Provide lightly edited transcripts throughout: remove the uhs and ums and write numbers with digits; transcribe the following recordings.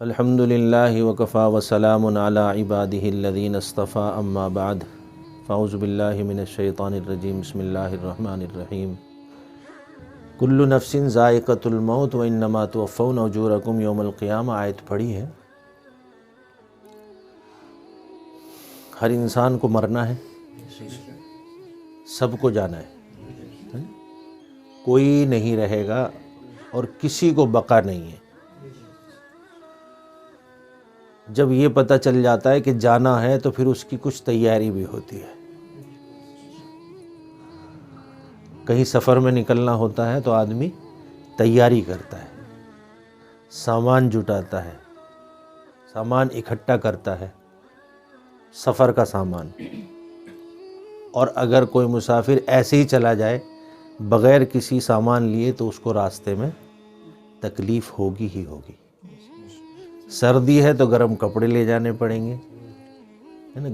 الحمد للہ وکفیٰ وسلام علی عبادہ الذین اصطفیٰ اما بعد فاعوذ باللہ من الشیطان الرجیم بسم اللہ الرحمن الرحیم کل نفس ذائقۃ الموت وانما توفون اجورکم یوم القیامہ آیت پڑھی ہے۔ ہر انسان کو مرنا ہے، سب کو جانا ہے، کوئی نہیں رہے گا اور کسی کو بقا نہیں ہے۔ جب یہ پتہ چل جاتا ہے کہ جانا ہے تو پھر اس کی کچھ تیاری بھی ہوتی ہے۔ کہیں سفر میں نکلنا ہوتا ہے تو آدمی تیاری کرتا ہے، سامان جٹاتا ہے، سامان اکٹھا کرتا ہے، سفر کا سامان۔ اور اگر کوئی مسافر ایسے ہی چلا جائے بغیر کسی سامان لیے تو اس کو راستے میں تکلیف ہوگی ہی ہوگی۔ سردی ہے تو گرم کپڑے لے جانے پڑیں گے،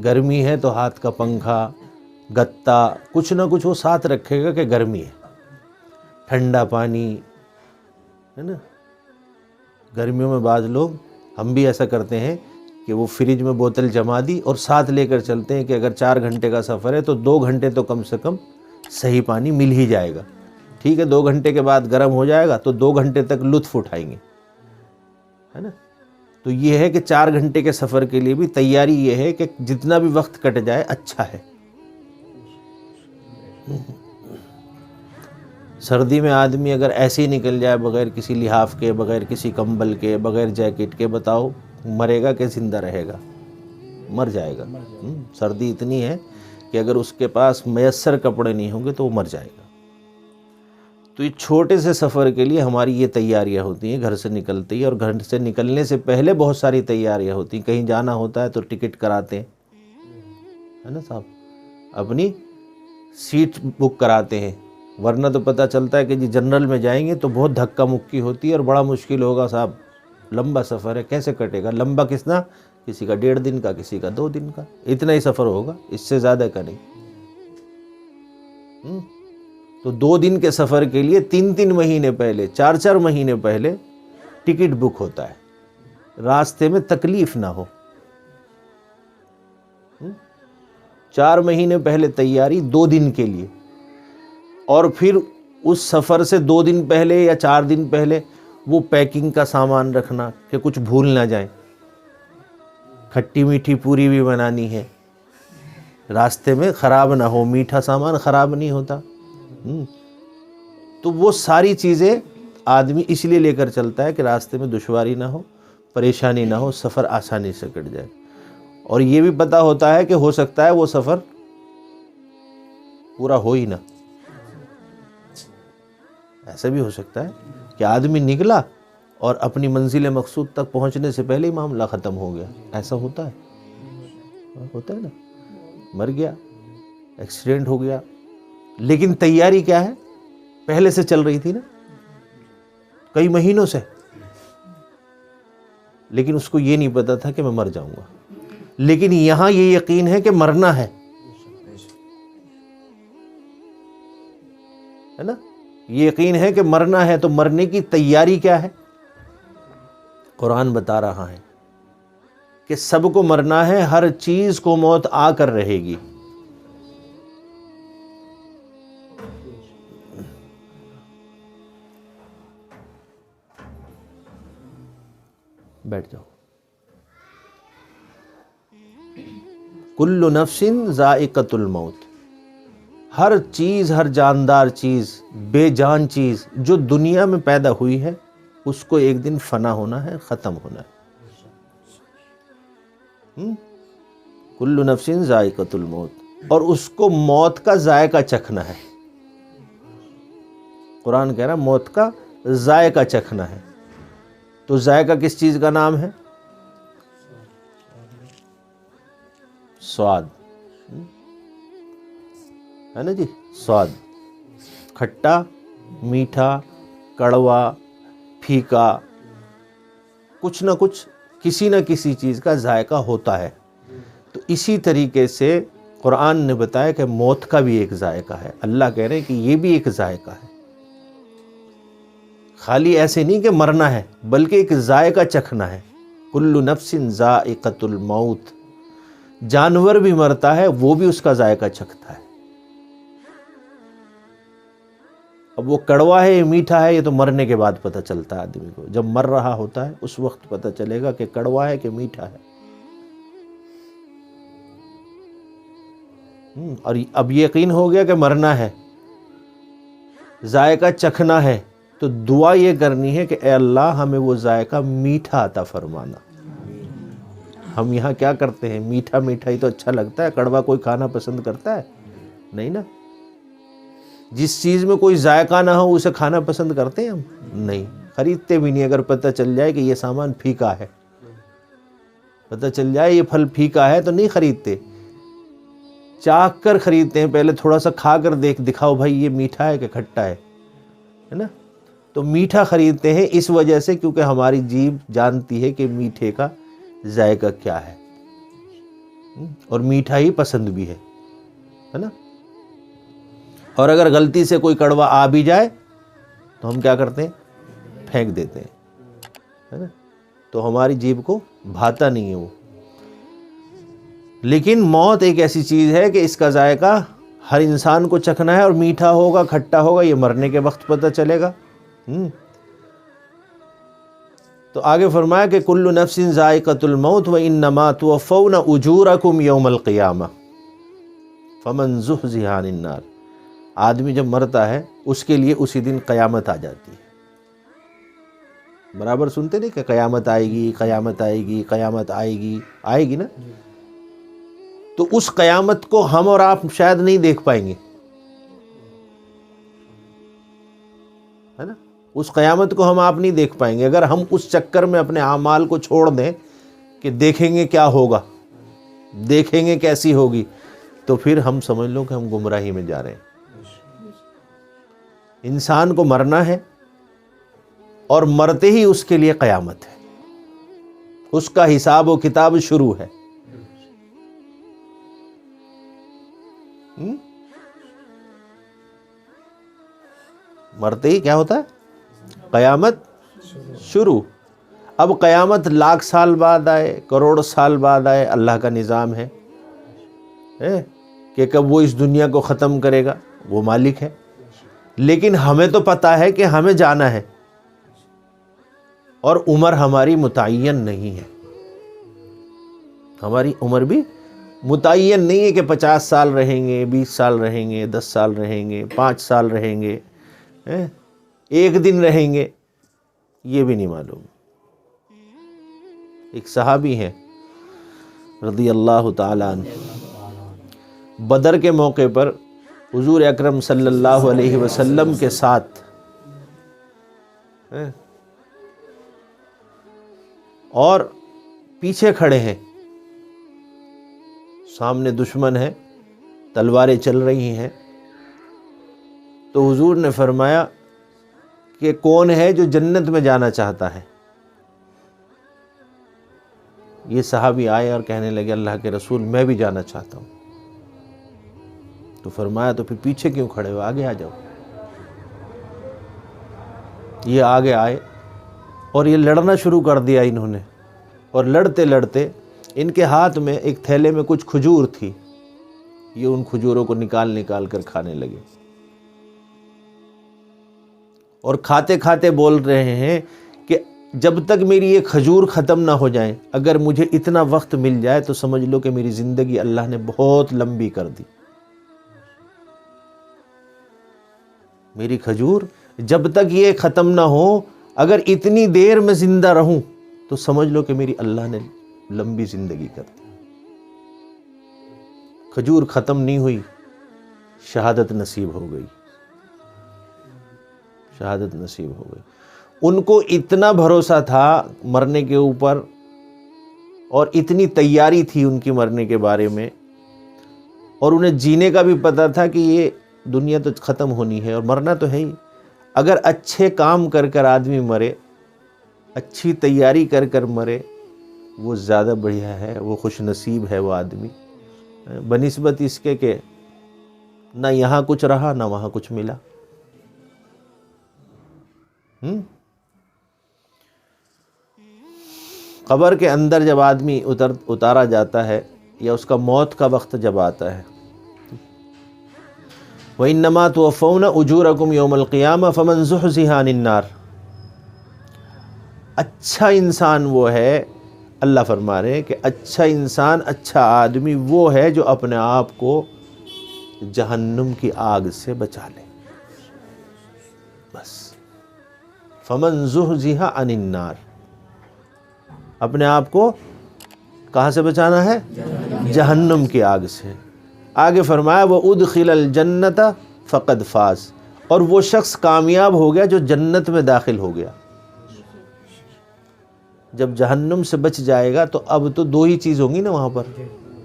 گرمی ہے تو ہاتھ کا پنکھا، گتا، کچھ نہ کچھ وہ ساتھ رکھے گا کہ گرمی ہے، ٹھنڈا پانی ہے نا۔ گرمیوں میں بعض لوگ، ہم بھی ایسا کرتے ہیں کہ وہ فریج میں بوتل جما دی اور ساتھ لے کر چلتے ہیں کہ اگر 4 گھنٹے کا سفر ہے تو 2 گھنٹے تو کم سے کم صحیح پانی مل ہی جائے گا، ٹھیک ہے 2 گھنٹے کے بعد گرم ہو جائے گا تو 2 گھنٹے تک لطف اٹھائیں گے، ہے نا۔ تو یہ ہے کہ 4 گھنٹے کے سفر کے لیے بھی تیاری یہ ہے کہ جتنا بھی وقت کٹ جائے اچھا ہے۔ سردی میں آدمی اگر ایسے ہی نکل جائے بغیر کسی لحاف کے، بغیر کسی کمبل کے، بغیر جیکٹ کے، بتاؤ مرے گا کہ زندہ رہے گا؟ مر جائے گا۔ سردی اتنی ہے کہ اگر اس کے پاس میسر کپڑے نہیں ہوں گے تو وہ مر جائے گا۔ تو یہ چھوٹے سے سفر کے لیے ہماری یہ تیاریاں ہوتی ہیں گھر سے نکلتے ہی، اور گھر سے نکلنے سے پہلے بہت ساری تیاریاں ہوتی ہیں۔ کہیں جانا ہوتا ہے تو ٹکٹ کراتے ہیں، ہے نا صاحب، اپنی سیٹ بک کراتے ہیں، ورنہ تو پتہ چلتا ہے کہ جی جنرل میں جائیں گے تو بہت دھکا مکی ہوتی ہے اور بڑا مشکل ہوگا صاحب، لمبا سفر ہے، کیسے کٹے گا؟ لمبا کتنا؟ کسی کا 1.5 دن کا، کسی کا 2 دن کا، اتنا ہی سفر ہوگا، اس سے زیادہ کا نہیں۔ تو 2 دن کے سفر کے لیے 3 مہینے پہلے، 4 مہینے پہلے ٹکٹ بک ہوتا ہے، راستے میں تکلیف نہ ہو۔ 4 مہینے پہلے تیاری 2 دن کے لیے، اور پھر اس سفر سے 2 دن پہلے یا 4 دن پہلے وہ پیکنگ کا سامان رکھنا کہ کچھ بھول نہ جائیں۔ کھٹی میٹھی پوری بھی بنانی ہے، راستے میں خراب نہ ہو، میٹھا سامان خراب نہیں ہوتا۔ تو وہ ساری چیزیں آدمی اس لیے لے کر چلتا ہے کہ راستے میں دشواری نہ ہو، پریشانی نہ ہو، سفر آسانی سے کٹ جائے۔ اور یہ بھی پتہ ہوتا ہے کہ ہو سکتا ہے وہ سفر پورا ہو ہی نہ، ایسا بھی ہو سکتا ہے کہ آدمی نکلا اور اپنی منزل مقصود تک پہنچنے سے پہلے ہی معاملہ ختم ہو گیا، ایسا ہوتا ہے نا، مر گیا، ایکسیڈنٹ ہو گیا، لیکن تیاری کیا ہے؟ پہلے سے چل رہی تھی نا، کئی مہینوں سے، لیکن اس کو یہ نہیں پتا تھا کہ میں مر جاؤں گا، لیکن یہاں یہ یقین ہے کہ مرنا ہے نا، یہ یقین ہے کہ مرنا ہے۔ تو مرنے کی تیاری کیا ہے؟ قرآن بتا رہا ہے کہ سب کو مرنا ہے، ہر چیز کو موت آ کر رہے گی۔ بیٹھ جاؤ۔ کل نفس ذائقۃ الموت، ہر چیز، ہر جاندار چیز، بے جان چیز جو دنیا میں پیدا ہوئی ہے اس کو ایک دن فنا ہونا ہے، ختم ہونا ہے۔ کل نفس ذائقۃ الموت، اور اس کو موت کا ذائقہ چکھنا ہے۔ قرآن کہہ رہا ہے موت کا ذائقہ چکھنا ہے۔ تو ذائقہ کس چیز کا نام ہے؟ سواد، ہے نا جی، سواد، کھٹا، میٹھا، کڑوا، پھیکا، کچھ نہ کچھ، کسی نہ کسی چیز کا ذائقہ ہوتا ہے۔ تو اسی طریقے سے قرآن نے بتایا کہ موت کا بھی ایک ذائقہ ہے۔ اللہ کہہ رہے ہیں کہ یہ بھی ایک ذائقہ ہے، خالی ایسے نہیں کہ مرنا ہے، بلکہ ایک ذائقہ چکھنا ہے۔ کل نفس ذائقۃ الموت، جانور بھی مرتا ہے، وہ بھی اس کا ذائقہ چکھتا ہے۔ اب وہ کڑوا ہے یا میٹھا ہے، یہ تو مرنے کے بعد پتہ چلتا ہے آدمی کو۔ جب مر رہا ہوتا ہے اس وقت پتہ چلے گا کہ کڑوا ہے کہ میٹھا ہے۔ اور اب یقین ہو گیا کہ مرنا ہے، ذائقہ چکھنا ہے، تو دعا یہ کرنی ہے کہ اے اللہ ہمیں وہ ذائقہ میٹھا عطا فرمانا۔ ہم یہاں کیا کرتے ہیں، میٹھا میٹھا ہی تو اچھا لگتا ہے، کڑوا کوئی کھانا پسند کرتا ہے؟ نہیں نا۔ جس چیز میں کوئی ذائقہ نہ ہو اسے کھانا پسند کرتے ہیں ہم؟ نہیں، خریدتے بھی نہیں۔ اگر پتہ چل جائے کہ یہ سامان پھیکا ہے، پتہ چل جائے یہ پھل پھیکا ہے تو نہیں خریدتے، چاک کر خریدتے ہیں، پہلے تھوڑا سا کھا کر دکھاؤ بھائی یہ میٹھا ہے کہ کھٹا ہے نا۔ تو میٹھا خریدتے ہیں اس وجہ سے کیونکہ ہماری جیبھ جانتی ہے کہ میٹھے کا ذائقہ کیا ہے، اور میٹھا ہی پسند بھی ہے نا۔ اور اگر غلطی سے کوئی کڑوا آ بھی جائے تو ہم کیا کرتے ہیں، پھینک دیتے ہیں، ہے نا۔ تو ہماری جیبھ کو بھاتا نہیں ہے وہ۔ لیکن موت ایک ایسی چیز ہے کہ اس کا ذائقہ ہر انسان کو چکھنا ہے، اور میٹھا ہوگا کھٹا ہوگا یہ مرنے کے وقت پتہ چلے گا۔ تو آگے فرمایا کہ کل نفس ذائقۃ الموت وانما توفون اجورکم یوم القیامہ فمن زحزح عن النار۔ آدمی جب مرتا ہے اس کے لیے اسی دن قیامت آ جاتی ہے۔ برابر سنتے نہیں کہ قیامت آئے گی، قیامت آئے گی، قیامت آئے گی، آئے گی نا۔ تو اس قیامت کو ہم اور آپ شاید نہیں دیکھ پائیں گے، ہے نا۔ اس قیامت کو ہم آپ نہیں دیکھ پائیں گے۔ اگر ہم اس چکر میں اپنے اعمال کو چھوڑ دیں کہ دیکھیں گے کیا ہوگا، دیکھیں گے کیسی ہوگی، تو پھر ہم سمجھ لو کہ ہم گمراہی میں جا رہے ہیں۔ انسان کو مرنا ہے، اور مرتے ہی اس کے لیے قیامت ہے، اس کا حساب و کتاب شروع ہے۔ مرتے ہی کیا ہوتا ہے، قیامت شروع۔ اب قیامت لاکھ سال بعد آئے، کروڑ سال بعد آئے، اللہ کا نظام ہے کہ کب وہ اس دنیا کو ختم کرے گا، وہ مالک ہے۔ لیکن ہمیں تو پتہ ہے کہ ہمیں جانا ہے، اور عمر ہماری متعین نہیں ہے۔ ہماری عمر بھی متعین نہیں ہے کہ 50 سال رہیں گے، 20 سال رہیں گے، 10 سال رہیں گے، 5 سال رہیں گے، ایک دن رہیں گے، یہ بھی نہیں معلوم۔ ایک صحابی ہیں رضی اللہ تعالی عنہ، بدر کے موقع پر حضور اکرم صلی اللہ علیہ وسلم کے ساتھ اور پیچھے کھڑے ہیں، سامنے دشمن ہے، تلواریں چل رہی ہیں۔ تو حضور نے فرمایا کہ کون ہے جو جنت میں جانا چاہتا ہے؟ یہ صحابی آئے اور کہنے لگے اللہ کے رسول میں بھی جانا چاہتا ہوں۔ تو فرمایا تو پھر پیچھے کیوں کھڑے ہو، آگے آ جاؤ۔ یہ آگے آئے اور یہ لڑنا شروع کر دیا انہوں نے، اور لڑتے لڑتے ان کے ہاتھ میں ایک تھیلے میں کچھ کھجور تھی، یہ ان کھجوروں کو نکال کر کھانے لگے، اور کھاتے کھاتے بول رہے ہیں کہ جب تک میری یہ کھجور ختم نہ ہو جائیں، اگر مجھے اتنا وقت مل جائے تو سمجھ لو کہ میری زندگی اللہ نے بہت لمبی کر دی۔ میری کھجور جب تک یہ ختم نہ ہو، اگر اتنی دیر میں زندہ رہوں تو سمجھ لو کہ میری اللہ نے لمبی زندگی کر دی۔ کھجور ختم نہیں ہوئی، شہادت نصیب ہو گئی، شہادت نصیب ہو گئی۔ ان کو اتنا بھروسہ تھا مرنے کے اوپر، اور اتنی تیاری تھی ان کی مرنے کے بارے میں، اور انہیں جینے کا بھی پتہ تھا کہ یہ دنیا تو ختم ہونی ہے اور مرنا تو ہے ہی۔ اگر اچھے کام کر آدمی مرے، اچھی تیاری کر مرے، وہ زیادہ بڑھیا ہے، وہ خوش نصیب ہے وہ آدمی، بنسبت اس کے کہ نہ یہاں کچھ رہا نہ وہاں کچھ ملا۔ قبر کے اندر جب آدمی اتارا جاتا ہے یا اس کا موت کا وقت جب آتا ہے، وَإِنَّمَا تُوَفَّوْنَ أُجُورَكُمْ يَوْمَ الْقِيَامَةِ فَمَنْ زُحْزِحَ عَنِ النَّارِ، اچھا انسان وہ ہے، اللہ فرما رہے ہیں کہ اچھا انسان، اچھا آدمی وہ ہے جو اپنے آپ کو جہنم کی آگ سے بچا لے، بس۔ فَمَنْ زُحْزِحَ عَنِ النَّارِ، اپنے آپ کو کہاں سے بچانا ہے؟ جہنم کی آگ سے۔ آگے فرمایا وَأُدْخِلَ الْجَنَّةَ فَقَدْ فَازَ، اور وہ شخص کامیاب ہو گیا جو جنت میں داخل ہو گیا۔ جب جہنم سے بچ جائے گا تو اب تو دو ہی چیز ہوں گی نا وہاں پر،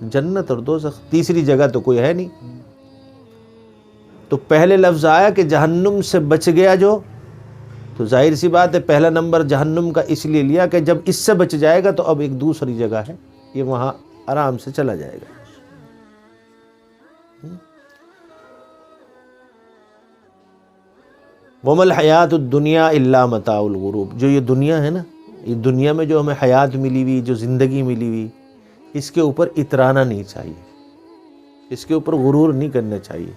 جنت اور دوزخ، تیسری جگہ تو کوئی ہے نہیں۔ تو پہلے لفظ آیا کہ جہنم سے بچ گیا جو، تو ظاہر سی بات ہے پہلا نمبر جہنم کا اس لیے لیا کہ جب اس سے بچ جائے گا تو اب ایک دوسری جگہ ہے، یہ وہاں آرام سے چلا جائے گا۔ وَمَا الْحَيَاةُ الدُّنْيَا إِلَّا مَتَاعُ الْغُرُورِ، جو یہ دنیا ہے نا، یہ دنیا میں جو ہمیں حیات ملی ہوئی، جو زندگی ملی ہوئی، اس کے اوپر اترانا نہیں چاہیے، اس کے اوپر غرور نہیں کرنا چاہیے۔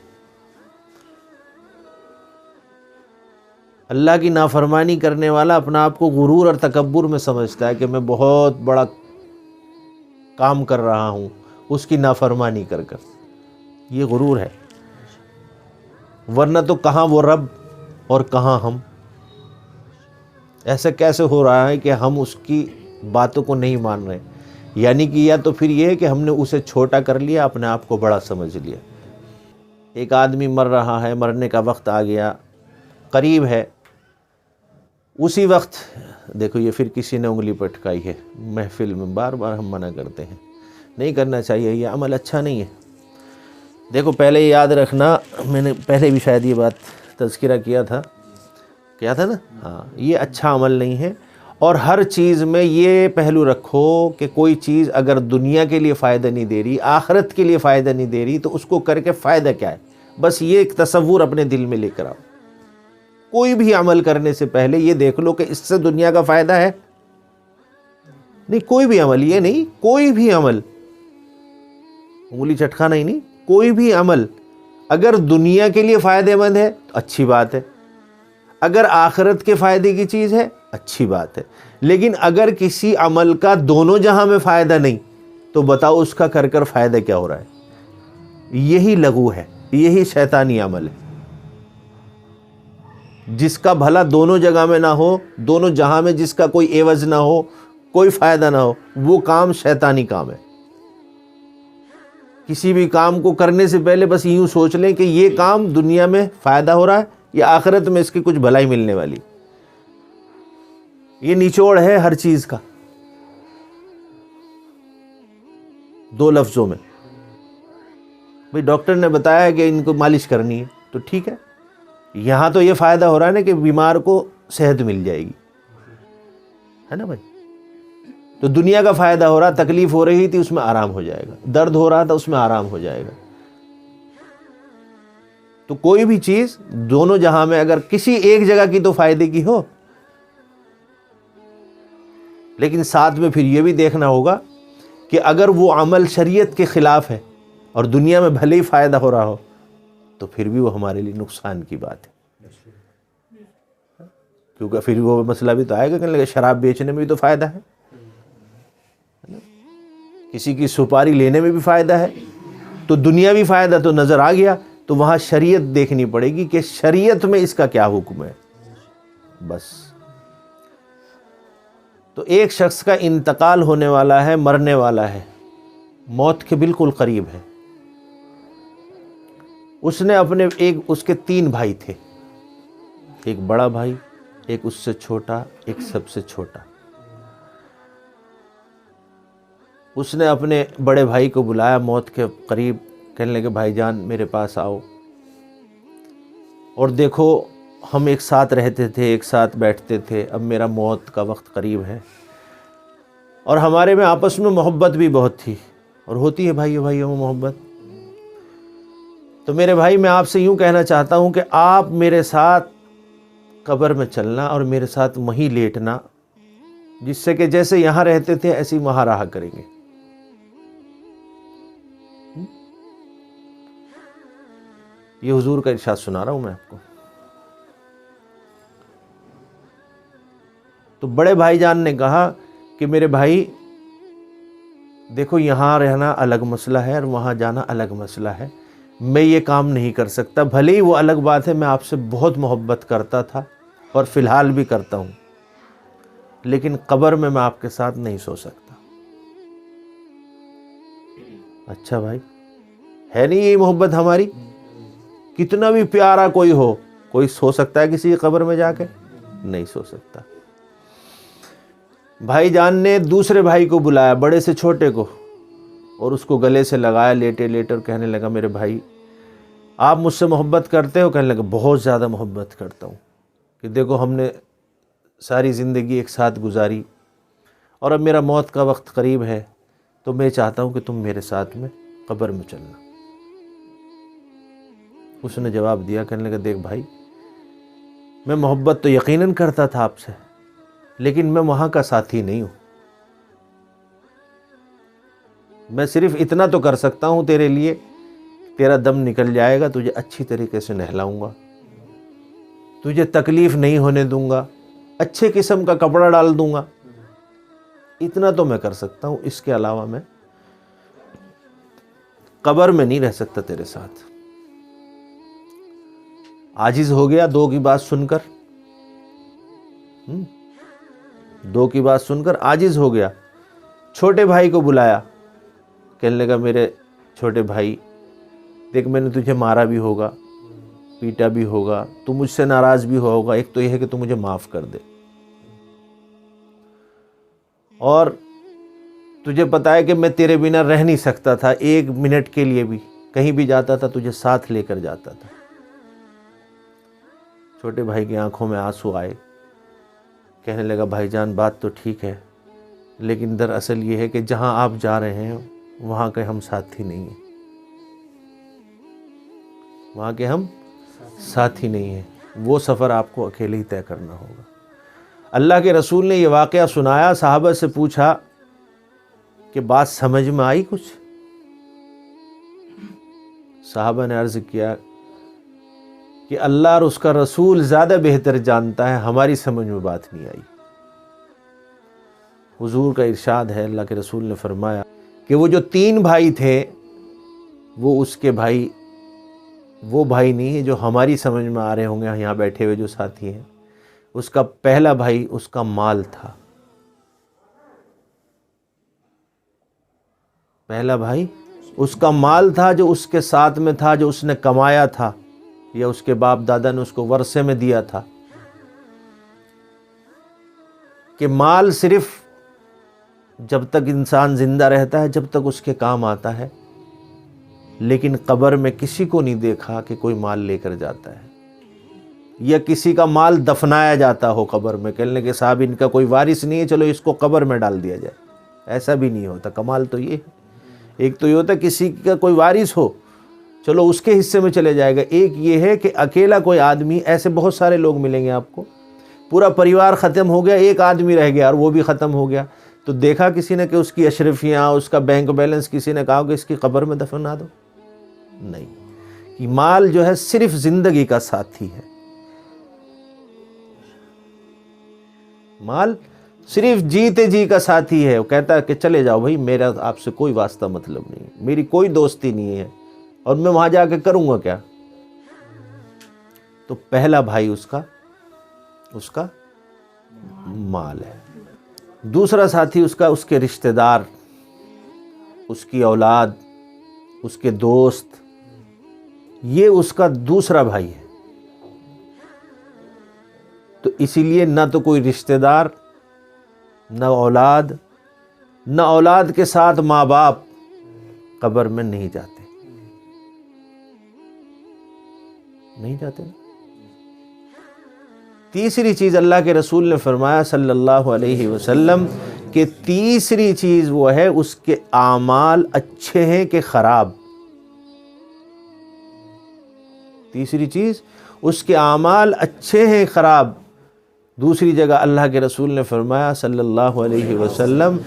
اللہ کی نافرمانی کرنے والا اپنا آپ کو غرور اور تکبر میں سمجھتا ہے کہ میں بہت بڑا کام کر رہا ہوں اس کی نافرمانی کر کر، یہ غرور ہے۔ ورنہ تو کہاں وہ رب اور کہاں ہم، ایسا کیسے ہو رہا ہے کہ ہم اس کی باتوں کو نہیں مان رہے؟ یعنی کہ یا تو پھر یہ ہے کہ ہم نے اسے چھوٹا کر لیا، اپنے آپ کو بڑا سمجھ لیا۔ ایک آدمی مر رہا ہے، مرنے کا وقت آ گیا، قریب ہے، اسی وقت دیکھو یہ پھر کسی نے انگلی پٹکائی ہے محفل میں، بار بار ہم منع کرتے ہیں، نہیں کرنا چاہیے، یہ عمل اچھا نہیں ہے۔ دیکھو پہلے یاد رکھنا، میں نے پہلے بھی شاید یہ بات تذکرہ کیا تھا نا، ہاں، یہ اچھا عمل نہیں ہے۔ اور ہر چیز میں یہ پہلو رکھو کہ کوئی چیز اگر دنیا کے لیے فائدہ نہیں دے رہی، آخرت کے لیے فائدہ نہیں دے رہی، تو اس کو کر کے فائدہ کیا ہے؟ بس یہ ایک تصور اپنے دل میں لے کر آؤ۔ کوئی بھی عمل کرنے سے پہلے یہ دیکھ لو کہ اس سے دنیا کا فائدہ ہے؟ نہیں، کوئی بھی عمل، یہ نہیں، کوئی بھی عمل، انگلی چٹکانا ہی نہیں، کوئی بھی عمل اگر دنیا کے لیے فائدہ مند ہے تو اچھی بات ہے، اگر آخرت کے فائدے کی چیز ہے اچھی بات ہے، لیکن اگر کسی عمل کا دونوں جہاں میں فائدہ نہیں تو بتاؤ اس کا کر کر فائدہ کیا ہو رہا ہے؟ یہی لغو ہے، یہی شیطانی عمل ہے۔ جس کا بھلا دونوں جگہ میں نہ ہو، دونوں جہاں میں جس کا کوئی عوض نہ ہو، کوئی فائدہ نہ ہو، وہ کام شیطانی کام ہے۔ کسی بھی کام کو کرنے سے پہلے بس یوں سوچ لیں کہ یہ کام دنیا میں فائدہ ہو رہا ہے یا آخرت میں اس کی کچھ بھلائی ملنے والی۔ یہ نچوڑ ہے ہر چیز کا، دو لفظوں میں۔ بھئی ڈاکٹر نے بتایا کہ ان کو مالش کرنی ہے تو ٹھیک ہے، یہاں تو یہ فائدہ ہو رہا ہے نا کہ بیمار کو صحت مل جائے گی، ہے نا بھائی؟ تو دنیا کا فائدہ ہو رہا، تکلیف ہو رہی تھی اس میں آرام ہو جائے گا، درد ہو رہا تھا اس میں آرام ہو جائے گا۔ تو کوئی بھی چیز دونوں جہاں میں اگر کسی ایک جگہ کی تو فائدے کی ہو، لیکن ساتھ میں پھر یہ بھی دیکھنا ہوگا کہ اگر وہ عمل شریعت کے خلاف ہے اور دنیا میں بھلے ہی فائدہ ہو رہا ہو تو پھر بھی وہ ہمارے لیے نقصان کی بات ہے، کیونکہ پھر وہ مسئلہ بھی تو آئے گا کہ شراب بیچنے میں بھی تو فائدہ ہے، کسی کی سپاری لینے میں بھی فائدہ ہے، تو دنیاوی فائدہ تو نظر آ گیا، تو وہاں شریعت دیکھنی پڑے گی کہ شریعت میں اس کا کیا حکم ہے، بس۔ تو ایک شخص کا انتقال ہونے والا ہے، مرنے والا ہے، موت کے بالکل قریب ہے۔ اس نے اس کے 3 بھائی تھے، ایک بڑا بھائی، ایک اس سے چھوٹا، ایک سب سے چھوٹا۔ اس نے اپنے بڑے بھائی کو بلایا موت کے قریب، کہنے لگے بھائی جان میرے پاس آؤ، اور دیکھو ہم ایک ساتھ رہتے تھے، ایک ساتھ بیٹھتے تھے، اب میرا موت کا وقت قریب ہے، اور ہمارے میں آپس میں محبت بھی بہت تھی، اور ہوتی ہے بھائیوں میں محبت۔ تو میرے بھائی میں آپ سے یوں کہنا چاہتا ہوں کہ آپ میرے ساتھ قبر میں چلنا اور میرے ساتھ وہیں لیٹنا، جس سے کہ جیسے یہاں رہتے تھے ایسے ہی وہاں رہا کریں گے۔ یہ حضور کا ارشاد سنا رہا ہوں میں آپ کو۔ تو بڑے بھائی جان نے کہا کہ میرے بھائی دیکھو، یہاں رہنا الگ مسئلہ ہے اور وہاں جانا الگ مسئلہ ہے، میں یہ کام نہیں کر سکتا، بھلے ہی وہ الگ بات ہے، میں آپ سے بہت محبت کرتا تھا اور فی الحال بھی کرتا ہوں، لیکن قبر میں آپ کے ساتھ نہیں سو سکتا۔ اچھا بھائی، ہے نہیں یہی محبت ہماری؟ کتنا بھی پیارا کوئی ہو، کوئی سو سکتا ہے کسی کی قبر میں جا کے؟ نہیں سو سکتا۔ بھائی جان نے دوسرے بھائی کو بلایا، بڑے سے چھوٹے کو، اور اس کو گلے سے لگایا لیٹے لیٹے، اور کہنے لگا میرے بھائی آپ مجھ سے محبت کرتے ہو؟ کہنے لگا بہت زیادہ محبت کرتا ہوں، کہ دیکھو ہم نے ساری زندگی ایک ساتھ گزاری اور اب میرا موت کا وقت قریب ہے، تو میں چاہتا ہوں کہ تم میرے ساتھ میں قبر میں چلنا۔ اس نے جواب دیا، کہنے لگا دیکھ بھائی، میں محبت تو یقیناً کرتا تھا آپ سے، لیکن میں وہاں کا ساتھی نہیں ہوں۔ میں صرف اتنا تو کر سکتا ہوں تیرے لیے، تیرا دم نکل جائے گا، تجھے اچھی طریقے سے نہلاؤں گا، تجھے تکلیف نہیں ہونے دوں گا، اچھے قسم کا کپڑا ڈال دوں گا، اتنا تو میں کر سکتا ہوں، اس کے علاوہ میں قبر میں نہیں رہ سکتا تیرے ساتھ۔ عاجز ہو گیا دو کی بات سن کر، دو کی بات سن کر عاجز ہو گیا، چھوٹے بھائی کو بلایا، کہنے لگا میرے چھوٹے بھائی دیکھ، میں نے تجھے مارا بھی ہوگا، پیٹا بھی ہوگا، تو مجھ سے ناراض بھی ہوگا، ایک تو یہ ہے کہ تو مجھے معاف کر دے، اور تجھے پتا ہے کہ میں تیرے بنا رہ نہیں سکتا تھا، ایک منٹ کے لیے بھی، کہیں بھی جاتا تھا تجھے ساتھ لے کر جاتا تھا۔ چھوٹے بھائی کی آنکھوں میں آنسو آئے، کہنے لگا بھائی جان بات تو ٹھیک ہے، لیکن دراصل یہ ہے کہ جہاں آپ جا رہے ہیں وہاں کے ہم ساتھی نہیں ہیں، وہاں کے ہم ساتھی نہیں ہیں، وہ سفر آپ کو اکیلے ہی طے کرنا ہوگا۔ اللہ کے رسول نے یہ واقعہ سنایا، صحابہ سے پوچھا کہ بات سمجھ میں آئی کچھ؟ صحابہ نے عرض کیا کہ اللہ اور اس کا رسول زیادہ بہتر جانتا ہے، ہماری سمجھ میں بات نہیں آئی۔ حضور کا ارشاد ہے، اللہ کے رسول نے فرمایا کہ وہ جو 3 بھائی تھے، وہ اس کے بھائی، وہ بھائی نہیں ہے جو ہماری سمجھ میں آ رہے ہوں گے یہاں بیٹھے ہوئے جو ساتھی ہیں۔ اس کا پہلا بھائی اس کا مال تھا، پہلا بھائی اس کا مال تھا، جو اس کے ساتھ میں تھا، جو اس نے کمایا تھا، یا اس کے باپ دادا نے اس کو ورثے میں دیا تھا۔ کہ مال صرف جب تک انسان زندہ رہتا ہے، جب تک اس کے کام آتا ہے، لیکن قبر میں کسی کو نہیں دیکھا کہ کوئی مال لے کر جاتا ہے، یا کسی کا مال دفنایا جاتا ہو قبر میں، کہنے کہ صاحب ان کا کوئی وارث نہیں ہے، چلو اس کو قبر میں ڈال دیا جائے، ایسا بھی نہیں ہوتا۔ کمال تو یہ ہے، ایک تو یہ ہوتا ہے کسی کا کوئی وارث ہو، چلو اس کے حصے میں چلے جائے گا، ایک یہ ہے کہ اکیلا کوئی آدمی، ایسے بہت سارے لوگ ملیں گے آپ کو، پورا پریوار ختم ہو گیا، ایک آدمی رہ گیا اور وہ بھی ختم ہو گیا، تو دیکھا کسی نے کہ اس کی اشرفیاں، اس کا بینک بیلنس کسی نے کہا کہ اس کی قبر میں دفنا دو؟ نہیں، کہ مال جو ہے صرف زندگی کا ساتھی ہے، مال صرف جیتے جی کا ساتھی ہے، وہ کہتا ہے کہ چلے جاؤ بھائی، میرا آپ سے کوئی واسطہ مطلب نہیں، میری کوئی دوستی نہیں ہے، اور میں وہاں جا کے کروں گا کیا؟ تو پہلا بھائی اس کا مال ہے، دوسرا ساتھی اس کے رشتہ دار، اس کی اولاد، اس کے دوست، یہ اس کا دوسرا بھائی ہے۔ تو اسی لیے نہ تو کوئی رشتہ دار، نہ اولاد، نہ اولاد کے ساتھ ماں باپ قبر میں نہیں جاتے، نہیں جاتے۔ تیسری چیز اللہ کے رسول نے فرمایا صلی اللہ علیہ وسلم کہ تیسری چیز وہ ہے اس کے اعمال اچھے ہیں کہ خراب۔ تیسری چیز اس کے اعمال اچھے ہیں خراب، دوسری جگہ اللہ کے رسول نے فرمایا صلی اللہ علیہ وسلم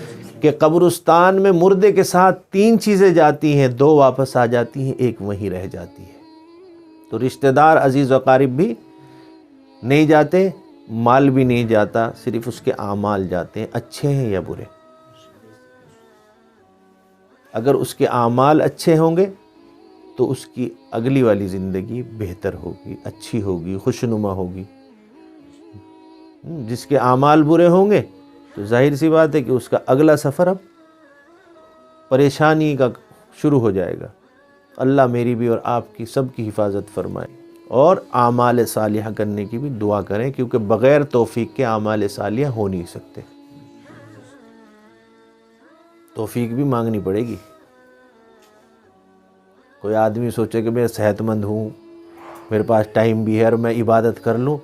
کہ قبرستان میں مردے کے ساتھ 3 چیزیں جاتی ہیں، 2 واپس آ جاتی ہیں، 1 وہیں رہ جاتی ہے۔ تو رشتہ دار عزیز و اقارب بھی نہیں جاتے، مال بھی نہیں جاتا، صرف اس کے اعمال جاتے ہیں، اچھے ہیں یا برے۔ اگر اس کے اعمال اچھے ہوں گے تو اس کی اگلی والی زندگی بہتر ہوگی، اچھی ہوگی، خوشنما ہوگی۔ جس کے اعمال برے ہوں گے تو ظاہر سی بات ہے کہ اس کا اگلا سفر اب پریشانی کا شروع ہو جائے گا۔ اللہ میری بھی اور آپ کی سب کی حفاظت فرمائے، اور اعمال صالحہ کرنے کی بھی دعا کریں، کیونکہ بغیر توفیق کے اعمال صالحہ ہو نہیں سکتے۔ توفیق بھی مانگنی پڑے گی۔ کوئی آدمی سوچے کہ میں صحت مند ہوں، میرے پاس ٹائم بھی ہے اور میں عبادت کر لوں،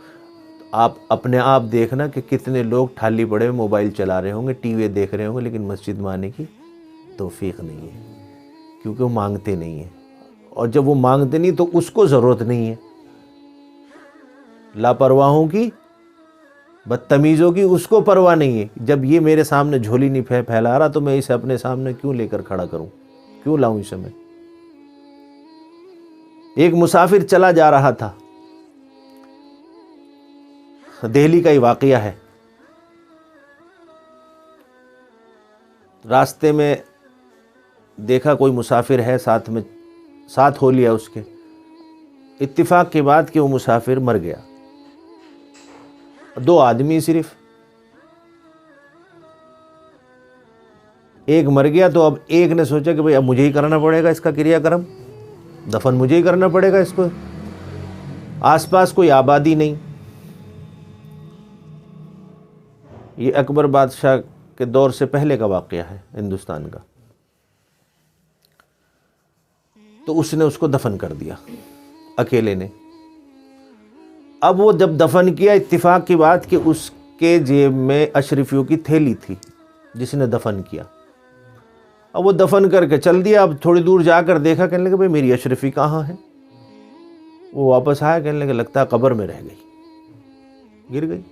آپ اپنے آپ دیکھنا کہ کتنے لوگ ٹھالی پڑے موبائل چلا رہے ہوں گے، ٹی وی دیکھ رہے ہوں گے، لیکن مسجد میں آنے کی توفیق نہیں ہے، کیونکہ وہ مانگتے نہیں ہیں۔ اور جب وہ مانگتے نہیں تو اس کو ضرورت نہیں ہے۔ لاپرواہوں کی، بدتمیزوں کی اس کو پرواہ نہیں ہے۔ جب یہ میرے سامنے جھولی نہیں پھیلا رہا تو میں اسے اپنے سامنے کیوں لے کر کھڑا کروں، کیوں لاؤں اسے میں۔ ایک مسافر چلا جا رہا تھا، دہلی کا ہی واقعہ ہے، راستے میں دیکھا کوئی مسافر ہے، ساتھ ہو لیا اس کے، اتفاق کی بات کہ وہ مسافر مر گیا، 2 آدمی صرف، ایک مر گیا تو اب ایک نے سوچا کہ بھئی اب مجھے ہی کرنا پڑے گا اس کا کریا کرم، دفن مجھے ہی کرنا پڑے گا اس کو، آس پاس کوئی آبادی نہیں۔ یہ اکبر بادشاہ کے دور سے پہلے کا واقعہ ہے ہندوستان کا۔ تو اس نے اس کو دفن کر دیا اکیلے نے۔ اب وہ جب دفن کیا، اتفاق کی بات کہ اس کے جیب میں اشرفیوں کی تھیلی تھی جس نے دفن کیا۔ اب وہ دفن کر کے چل دیا، اب تھوڑی دور جا کر دیکھا، کہنے لگا بھئی میری اشرفی کہاں ہے؟ وہ واپس آیا، کہنے لگا لگتا ہے قبر میں رہ گئی، گر گئی۔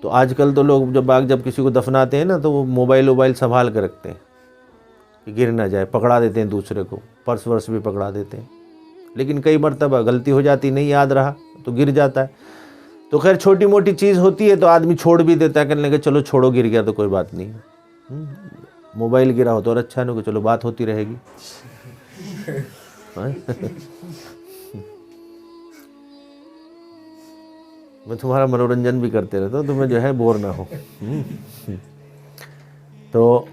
تو آج کل تو لوگ جب کسی کو دفناتے ہیں نا تو وہ موبائل سنبھال کے رکھتے ہیں کہ گر نہ جائے، پکڑا دیتے ہیں دوسرے کو، پرس ورس بھی پکڑا دیتے ہیں، لیکن کئی مرتبہ غلطی ہو جاتی، نہیں یاد رہا تو گر جاتا ہے۔ تو خیر چھوٹی موٹی چیز ہوتی ہے تو آدمی چھوڑ بھی دیتا ہے، کہنے لگا چلو چھوڑو، گر گیا تو کوئی بات نہیں، موبائل گرا ہو تو اور اچھا نہیں، کہ چلو بات ہوتی رہے گی۔ میں تمہارا منورنجن بھی کرتے رہتا ہوں، تمہیں جو ہے بور نہ ہو۔ تو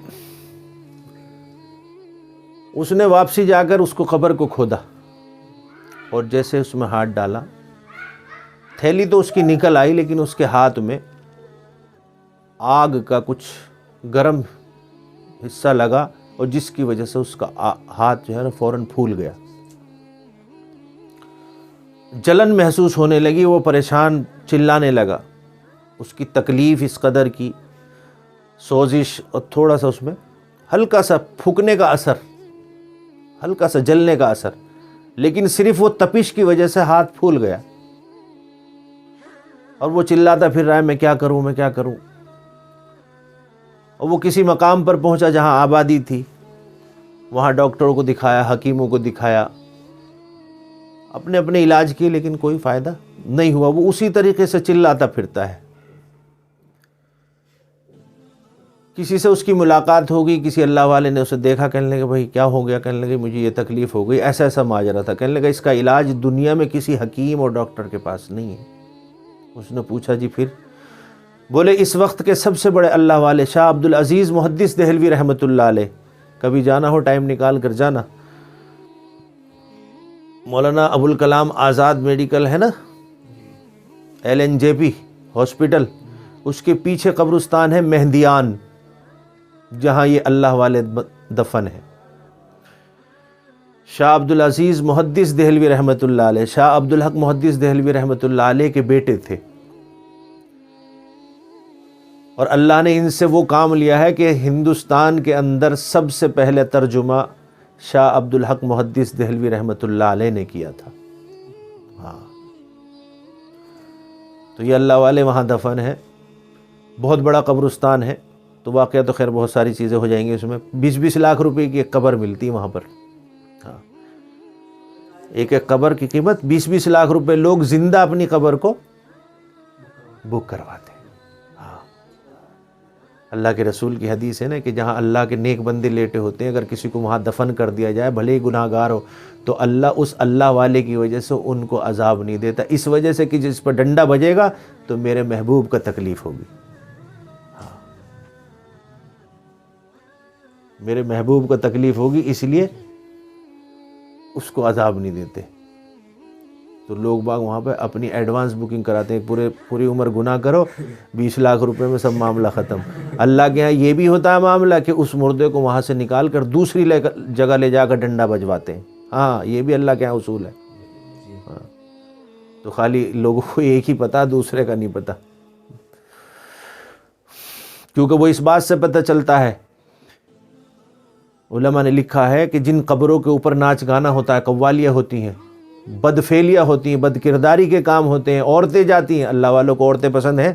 اس نے واپسی جا کر اس کو قبر کو کھودا، اور جیسے اس میں ہاتھ ڈالا، تھیلی تو اس کی نکل آئی، لیکن اس کے ہاتھ میں آگ کا کچھ گرم حصہ لگا، اور جس کی وجہ سے اس کا ہاتھ جو ہے نا فوراً پھول گیا، جلن محسوس ہونے لگی، وہ پریشان چلانے لگا، اس کی تکلیف اس قدر کی، سوزش اور تھوڑا سا اس میں ہلکا سا پھونکنے کا اثر، ہلکا سا جلنے کا اثر، لیکن صرف وہ تپش کی وجہ سے ہاتھ پھول گیا، اور وہ چلاتا پھر رہا ہے میں کیا کروں، میں کیا کروں۔ اور وہ کسی مقام پر پہنچا جہاں آبادی تھی، وہاں ڈاکٹروں کو دکھایا، حکیموں کو دکھایا، اپنے علاج کیے، لیکن کوئی فائدہ نہیں ہوا، وہ اسی طریقے سے چلاتا پھرتا ہے۔ کسی سے اس کی ملاقات ہوگی، کسی اللہ والے نے اسے دیکھا، کہنے لگا بھائی کیا ہو گیا، کہنے لگا مجھے یہ تکلیف ہو گئی، ایسا ماجرا تھا، کہنے لگا اس کا علاج دنیا میں کسی حکیم اور ڈاکٹر کے پاس نہیں ہے۔ اس نے پوچھا جی پھر؟ بولے اس وقت کے سب سے بڑے اللہ والے شاہ عبدالعزیز محدث دہلوی رحمۃ اللہ علیہ، کبھی جانا ہو ٹائم نکال کر جانا، مولانا ابوالکلام آزاد میڈیکل ہے نا، LNJP ہاسپٹل، اس کے پیچھے قبرستان ہے مہندیان، جہاں یہ اللہ والے دفن ہیں۔ شاہ عبدالعزیز محدث دہلوی رحمۃ اللہ علیہ، شاہ عبدالحق محدث دہلوی رحمۃ اللہ علیہ کے بیٹے تھے، اور اللہ نے ان سے وہ کام لیا ہے کہ ہندوستان کے اندر سب سے پہلے ترجمہ شاہ عبدالحق محدث دہلوی رحمۃ اللہ علیہ نے کیا تھا۔ ہاں، تو یہ اللہ والے وہاں دفن ہیں، بہت بڑا قبرستان ہے، تو واقعہ تو خیر بہت ساری چیزیں ہو جائیں گی اس میں، 20-20 لاکھ روپے کی ایک قبر ملتی ہے وہاں پر، ہاں ایک ایک قبر کی قیمت 20-20 لاکھ روپے، لوگ زندہ اپنی قبر کو بک کرواتے ہیں۔ ہاں اللہ کے رسول کی حدیث ہے نا کہ جہاں اللہ کے نیک بندے لیٹے ہوتے ہیں، اگر کسی کو وہاں دفن کر دیا جائے بھلے ہی گناہ گار ہو، تو اللہ اس اللہ والے کی وجہ سے ان کو عذاب نہیں دیتا، اس وجہ سے کہ جس پر ڈنڈا بجے گا تو میرے محبوب کا تکلیف ہوگی، ہاں میرے محبوب کا تکلیف ہوگی، اس لیے اس کو عذاب نہیں دیتے۔ تو لوگ باغ وہاں پہ اپنی ایڈوانس بکنگ کراتے ہیں، پوری عمر گناہ کرو، 20 لاکھ روپے میں سب معاملہ ختم۔ اللہ کے ہاں یہ بھی ہوتا ہے معاملہ کہ اس مردے کو وہاں سے نکال کر دوسری جگہ لے جا کر ڈنڈا بجواتے ہیں، ہاں یہ بھی اللہ کے ہاں اصول ہے، ہاں تو خالی لوگوں کو ایک ہی پتہ، دوسرے کا نہیں پتہ، کیونکہ وہ اس بات سے پتہ چلتا ہے، علماء نے لکھا ہے کہ جن قبروں کے اوپر ناچ گانا ہوتا ہے، قوالیاں ہوتی ہیں، بدفعلیاں ہوتی ہیں، بد کرداری کے کام ہوتے ہیں، عورتیں جاتی ہیں، اللہ والوں کو عورتیں پسند ہیں؟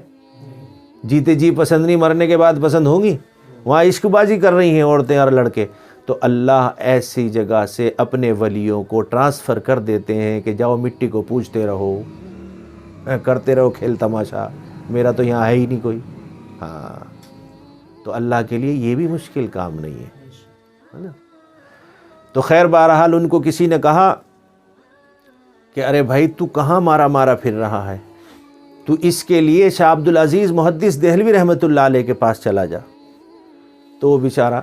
جیتے جی پسند نہیں، مرنے کے بعد پسند ہوں گی؟ وہاں عشق بازی کر رہی ہیں عورتیں اور لڑکے، تو اللہ ایسی جگہ سے اپنے ولیوں کو ٹرانسفر کر دیتے ہیں کہ جاؤ مٹی کو پوجتے رہو، کرتے رہو کھیل تماشا، میرا تو یہاں ہے ہی نہیں کوئی، ہاں تو اللہ کے لیے یہ بھی مشکل کام نہیں ہے نا۔ تو خیر بہرحال ان کو کسی نے کہا کہ ارے بھائی تو کہاں مارا پھر رہا ہے، تو اس کے لیے شاہ عبد العزیز محدث دہلوی رحمۃ اللہ علیہ کے پاس چلا جا۔ تو وہ بیچارہ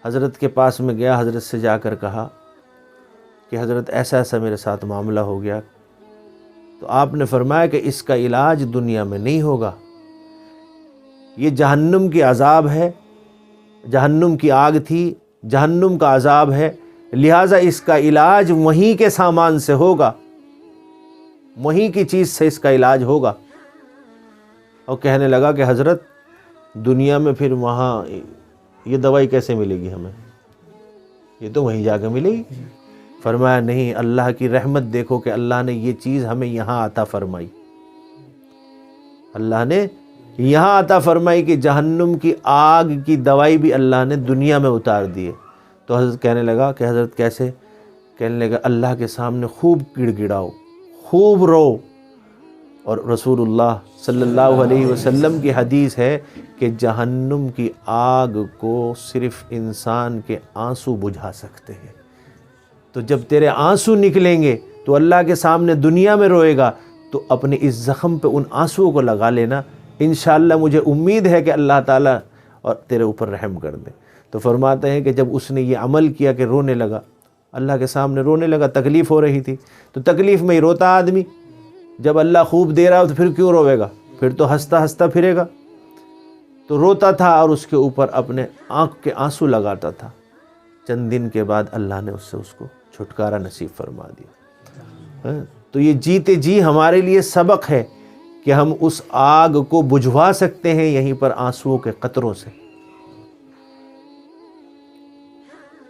حضرت کے پاس میں گیا، حضرت سے جا کر کہا کہ حضرت ایسا ایسا میرے ساتھ معاملہ ہو گیا، تو آپ نے فرمایا کہ اس کا علاج دنیا میں نہیں ہوگا، یہ جہنم کی عذاب ہے، جہنم کی آگ تھی، جہنم کا عذاب ہے، لہٰذا اس کا علاج وہیں کے سامان سے ہوگا، وہیں کی چیز سے اس کا علاج ہوگا۔ اور کہنے لگا کہ حضرت دنیا میں پھر وہاں یہ دوائی کیسے ملے گی ہمیں، یہ تو وہیں جا کے ملے گی۔ فرمایا نہیں، اللہ کی رحمت دیکھو کہ اللہ نے یہ چیز ہمیں یہاں عطا فرمائی، اللہ نے یہاں عطا فرمائی کہ جہنم کی آگ کی دوائی بھی اللہ نے دنیا میں اتار دی ہے۔ تو حضرت کہنے لگا کہ حضرت کیسے؟ کہنے لگا اللہ کے سامنے خوب گڑ گڑاؤ، خوب رو، اور رسول اللہ صلی اللہ علیہ وسلم کی حدیث ہے کہ جہنم کی آگ کو صرف انسان کے آنسو بجھا سکتے ہیں، تو جب تیرے آنسو نکلیں گے تو اللہ کے سامنے دنیا میں روئے گا، تو اپنے اس زخم پہ ان آنسوؤں کو لگا لینا، انشاءاللہ مجھے امید ہے کہ اللہ تعالیٰ اور تیرے اوپر رحم کر دے۔ تو فرماتے ہیں کہ جب اس نے یہ عمل کیا کہ رونے لگا، اللہ کے سامنے رونے لگا، تکلیف ہو رہی تھی، تو تکلیف میں ہی روتا آدمی، جب اللہ خوب دے رہا ہو تو پھر کیوں روے گا، پھر تو ہنستا ہنستا پھرے گا۔ تو روتا تھا اور اس کے اوپر اپنے آنکھ کے آنسو لگاتا تھا۔ چند دن کے بعد اللہ نے اس کو چھٹکارا نصیب فرما دیا۔ تو یہ جیتے جی ہمارے لیے سبق ہے کہ ہم اس آگ کو بجھوا سکتے ہیں یہیں پر آنسوؤں کے قطروں سے،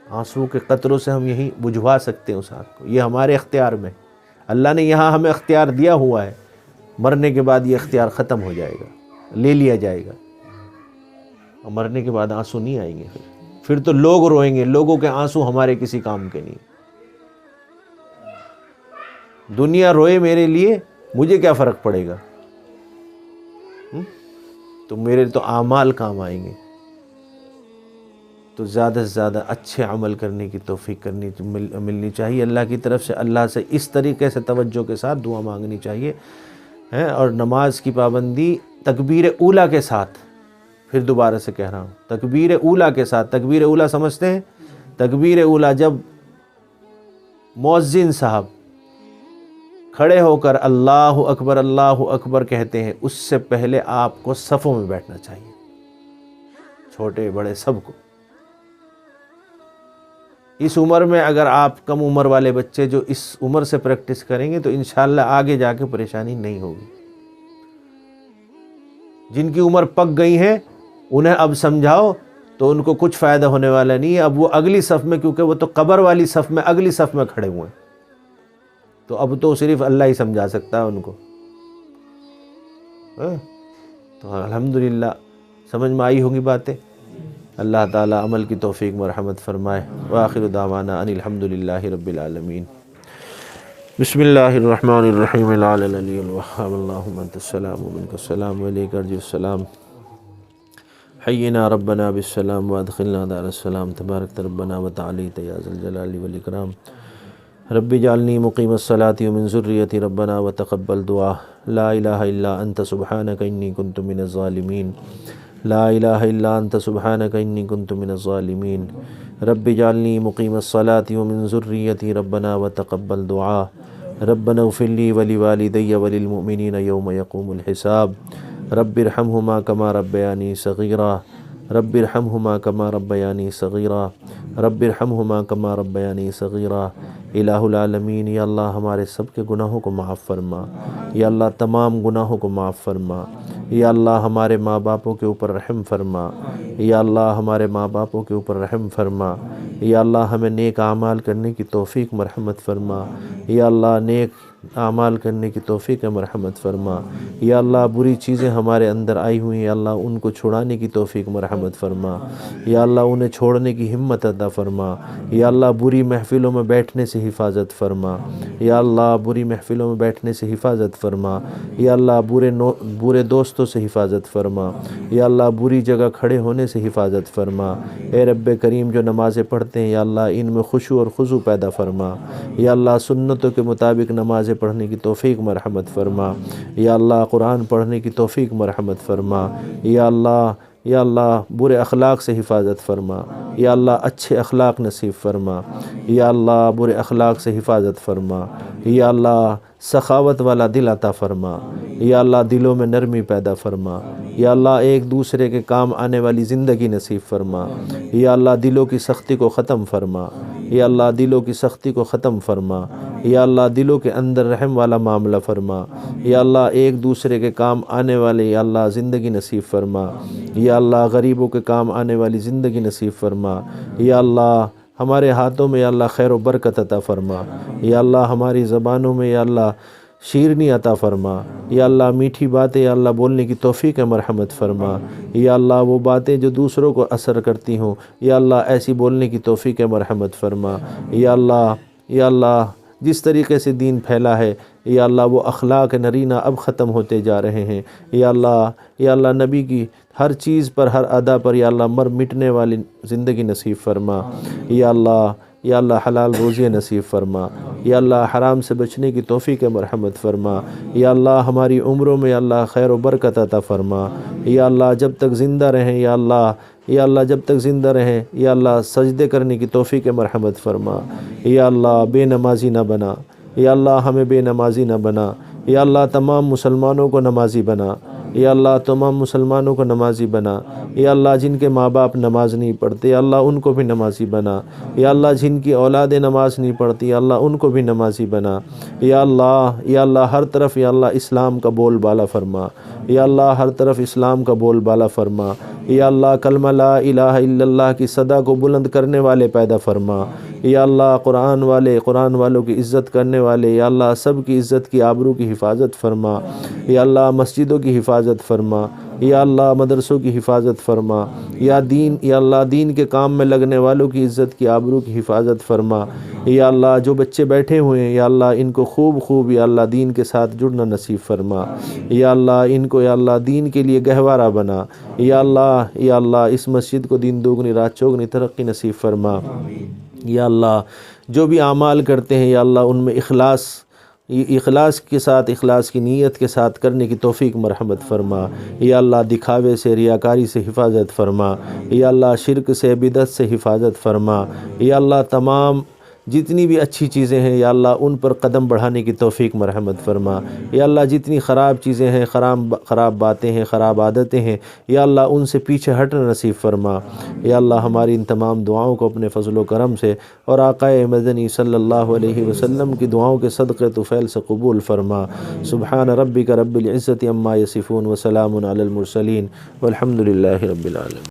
آنسوؤں کے قطروں سے ہم یہیں بجھوا سکتے ہیں اس آگ کو، یہ ہمارے اختیار میں، اللہ نے یہاں ہمیں اختیار دیا ہوا ہے، مرنے کے بعد یہ اختیار ختم ہو جائے گا، لے لیا جائے گا، اور مرنے کے بعد آنسو نہیں آئیں گے، پھر تو لوگ روئیں گے، لوگوں کے آنسو ہمارے کسی کام کے نہیں۔ دنیا روئے میرے لیے، مجھے کیا فرق پڑے گا، تو میرے تو اعمال کام آئیں گے۔ تو زیادہ سے زیادہ اچھے عمل کرنے کی توفیق ملنی چاہیے اللہ کی طرف سے، اللہ سے اس طریقے سے توجہ کے ساتھ دعا مانگنی چاہیے، اور نماز کی پابندی تکبیر اولیٰ کے ساتھ، پھر دوبارہ سے کہہ رہا ہوں، تکبیر اولیٰ کے ساتھ۔ تکبیر اولیٰ سمجھتے ہیں؟ تکبیر اولیٰ جب مؤذن صاحب کھڑے ہو کر اللہ اکبر کہتے ہیں، اس سے پہلے آپ کو صفوں میں بیٹھنا چاہیے، چھوٹے بڑے سب کو۔ اس عمر میں اگر آپ کم عمر والے بچے جو اس عمر سے پریکٹس کریں گے تو انشاءاللہ آگے جا کے پریشانی نہیں ہوگی۔ جن کی عمر پک گئی ہے انہیں اب سمجھاؤ تو ان کو کچھ فائدہ ہونے والا نہیں ہے، اب وہ اگلی صف میں، کیونکہ وہ تو قبر والی صف میں، اگلی صف میں کھڑے ہوئے ہیں، تو اب تو صرف اللہ ہی سمجھا سکتا ہے ان کو۔ تو الحمدللہ سمجھ میں آئی ہوگی باتیں. اللہ تعالیٰ عمل کی توفیق مرحمت فرمائے. وآخر دعوانا ان الحمدللہ رب العالمین. بسم اللہ الرحمن الرحیم. العلی العلی الوہاب اللہم انت السلام ومنک السلام وعلیک ارجع السلام. حینا ربنا بالسلام وادخلنا دار السلام. تبارک ربنا وتعالیت یا ذا الجلال والاکرام. رب اجعلنی مقیم الصلاۃ ومن ذریتی ربنا وتقبل دعا. لا الہ الا انت سبحانک انی کنت من الظالمین. لا الہ الا انت سبحانک انی کنت من الظالمین. رب اجعلنی مقیم الصلاۃ ومن ذریتی ربنا وتقبل دعا. ربنا اغفر لی ولوالدی وللمؤمنین یوم یقوم الحساب. رب ارحمہما کما ربیانی صغیرا. رب ارحمہما کما ربیانی صغیرا. رب ارحمہما کما ربیانی صغیرا. الہ العالمین، یا اللہ ہمارے سب کے گناہوں کو معاف فرما. یا اللہ تمام گناہوں کو معاف فرما. یا اللہ ہمارے ماں باپوں کے اوپر رحم فرما. یا اللہ ہمارے ماں باپوں کے اوپر رحم فرما. یا اللہ ہمیں نیک اعمال کرنے کی توفیق مرحمت فرما. یا اللہ نیک اعمال کرنے کی توفیق مرحمت فرما. یا اللہ بری چیزیں ہمارے اندر آئی ہوئی ہیں، یا اللہ ان کو چھڑانے کی توفیق مرحمت فرما. یا اللہ انہیں چھوڑنے کی ہمت عطا فرما. یا اللہ بری محفلوں میں بیٹھنے سے حفاظت فرما. یا اللہ بری محفلوں میں بیٹھنے سے حفاظت فرما. یا اللہ برے دوستوں سے حفاظت فرما. یا اللہ بری جگہ کھڑے ہونے سے حفاظت فرما. اے رب کریم جو نمازیں پڑھتے ہیں یا اللہ ان میں خشوع اور خضوع پیدا فرما. یا اللہ سنتوں کے مطابق نمازیں پڑھنے کی توفیق مرحمت فرما. یا اللہ قرآن پڑھنے کی توفیق مرحمت فرما. یا اللہ برے اخلاق سے حفاظت فرما. یا اللہ اچھے اخلاق نصیب فرما. یا اللہ برے اخلاق سے حفاظت فرما. یا اللہ سخاوت والا دل عطا فرما. یا اللہ دلوں میں نرمی پیدا فرما. یا اللہ ایک دوسرے کے کام آنے والی زندگی نصیب فرما. یا اللہ دلوں کی سختی کو ختم فرما. یا اللہ دلوں کی سختی کو ختم فرما. یا اللہ دلوں کے اندر رحم والا معاملہ فرما. یا اللہ ایک دوسرے کے کام آنے والے یا اللہ زندگی نصیب فرما. یا اللہ غریبوں کے کام آنے والی زندگی نصیب فرما. یا اللہ ہمارے ہاتھوں میں یا اللہ خیر و برکت عطا فرما. یا اللہ ہماری زبانوں میں یا اللہ شیرنی عطا فرما. یا اللہ میٹھی باتیں یا اللہ بولنے کی توفیق مرحمت فرما. یا اللہ وہ باتیں جو دوسروں کو اثر کرتی ہوں یا اللہ ایسی بولنے کی توفیق مرحمت فرما. یا اللہ جس طریقے سے دین پھیلا ہے یا اللہ وہ اخلاق نرینہ اب ختم ہوتے جا رہے ہیں. یا اللہ نبی کی ہر چیز پر ہر ادا پر یا اللہ مٹنے والی زندگی نصیب فرما. یا اللہ حلال روزی نصیب فرما. یا اللہ حرام سے بچنے کی توفیق مرحمت فرما. یا اللہ ہماری عمروں میں یا اللہ خیر و برکت عطا فرما. یا اللہ جب تک زندہ رہیں یا اللہ جب تک زندہ رہیں یا اللہ سجدے کرنے کی توفیق مرحمت فرما. یا اللہ بے نمازی نہ بنا. یا اللہ ہمیں بے نمازی نہ بنا. یا اللہ تمام مسلمانوں کو نمازی بنا. یا اللہ تمام مسلمانوں کو نمازی بنا. یا اللہ جن کے ماں باپ نماز نہیں پڑھتے یا اللہ ان کو بھی نمازی بنا. یا اللہ جن کی اولادیں نماز نہیں پڑھتی یا اللہ ان کو بھی نمازی بنا. یا اللہ ہر طرف یا اللہ اسلام کا بول بالا فرما. یا اللہ ہر طرف اسلام کا بول بالا فرما. یا اللہ کلمہ لا الہ الا اللہ کی صدا کو بلند کرنے والے پیدا فرما. یا اللہ قرآن والوں کی عزت کرنے والے یا اللہ سب کی عزت کی آبرو کی حفاظت فرما. یا اللہ مسجدوں کی حفاظت فرما. یا اللہ مدرسوں کی حفاظت فرما. یا اللہ دین کے کام میں لگنے والوں کی عزت کی آبرو کی حفاظت فرما. یا اللہ جو بچے بیٹھے ہوئے ہیں یا اللہ ان کو خوب یا اللہ دین کے ساتھ جڑنا نصیب فرما. یا اللہ ان کو یا اللہ دین کے لیے گہوارہ بنا. یا اللہ اس مسجد کو دین دوگنی رات چوگنی ترقی نصیب فرما. یا اللہ جو بھی اعمال کرتے ہیں یا اللہ ان میں اخلاص کے ساتھ اخلاص کی نیت کے ساتھ کرنے کی توفیق مرحمت فرما. یا اللہ دکھاوے سے ریاکاری سے حفاظت فرما. یا اللہ شرک سے بدعت سے حفاظت فرما. یا اللہ تمام جتنی بھی اچھی چیزیں ہیں یا اللہ ان پر قدم بڑھانے کی توفیق مرحمت فرما. یا اللہ جتنی خراب چیزیں ہیں خراب باتیں ہیں خراب عادتیں ہیں یا اللہ ان سے پیچھے ہٹنا نصیب فرما. یا اللہ ہماری ان تمام دعاؤں کو اپنے فضل و کرم سے اور آقا مدنی صلی اللہ علیہ وسلم کی دعاؤں کے صدقے طفیل سے قبول فرما. سبحان ربک رب العزت عما یصفون وسلام علی المرسلین والحمد للہ رب العالمین.